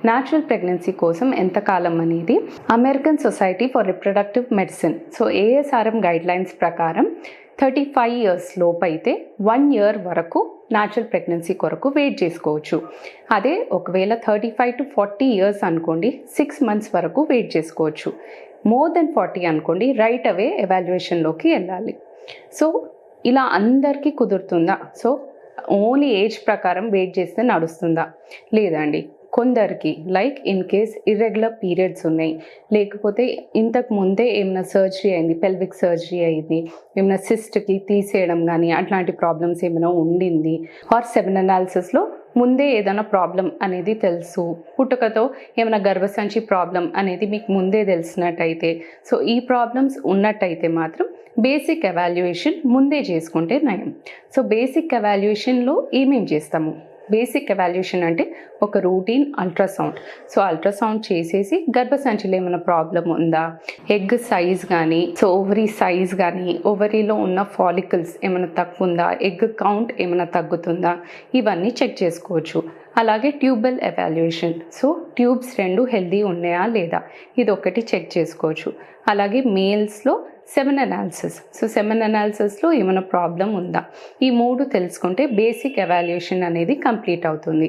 Natural pregnancy కోసం ఎంతకాలం అనేది American society for reproductive medicine ఏఎస్ఆర్ఎం guidelines ప్రకారం 35 ఇయర్స్ లోపు అయితే 1 ఇయర్ వరకు న్యాచురల్ ప్రెగ్నెన్సీ కొరకు వెయిట్ చేసుకోవచ్చు. అదే ఒకవేళ 35 to 40 ఇయర్స్ అనుకోండి 6 మంత్స్ వరకు వెయిట్ చేసుకోవచ్చు. మోర్ దెన్ 40 అనుకోండి రైట్ అవే ఎవాల్యుయేషన్లోకి వెళ్ళాలి. సో ఇలా అందరికీ కుదురుతుందా? సో ఓన్లీ ఏజ్ ప్రకారం వెయిట్ చేస్తే నడుస్తుందా? లేదండి. కొందరికి like in case irregular periods ఉన్నాయి, లేకపోతే ఇంతకు ముందే ఏమైనా సర్జరీ అయింది, పెల్విక్ సర్జరీ అయింది, ఏమైనా సిస్ట్కి తీసేయడం కానీ అట్లాంటి ప్రాబ్లమ్స్ ఏమైనా ఉండింది, ఆర్ సెవెన్ అనాలిసిస్లో ముందే ఏదైనా ప్రాబ్లం అనేది తెలుసు, పుట్టుకతో ఏమైనా గర్భసంచి ప్రాబ్లం అనేది మీకు ముందే తెలిసినట్టయితే, సో ఈ ప్రాబ్లమ్స్ ఉన్నట్టయితే మాత్రం బేసిక్ ఎవాల్యుయేషన్ ముందే చేసుకుంటే నయం. సో బేసిక్ ఎవాల్యుయేషన్లో ఏమేమి చేస్తాము? బేసిక్ ఎవాల్యుయేషన్ అంటే ఒక రూటీన్ అల్ట్రాసౌండ్. సో అల్ట్రాసౌండ్ చేసేసి గర్భసంచిలో ఏమైనా ప్రాబ్లం ఉందా, ఎగ్ సైజ్ కానీ, సో ఓవరీ సైజ్ కానీ, ఓవరీలో ఉన్న ఫాలికల్స్ ఏమైనా తక్కువ ఉందా, ఎగ్ కౌంట్ ఏమైనా తగ్గుతుందా, ఇవన్నీ చెక్ చేసుకోవచ్చు. అలాగే tubal evaluation, so tubes 2 healthy ఉన్నాయా లేదా, ఇది ఒకటి చెక్ చేసుకోవచ్చు. అలాగే మేల్స్లో సెమెన్ అనాలిసిస్, సో సెమెన్ అనాలిసిస్లో ఏమైనా ప్రాబ్లం ఉందా, ఈ 3 తెలుసుకుంటే బేసిక్ ఎవాల్యుయేషన్ అనేది కంప్లీట్ అవుతుంది.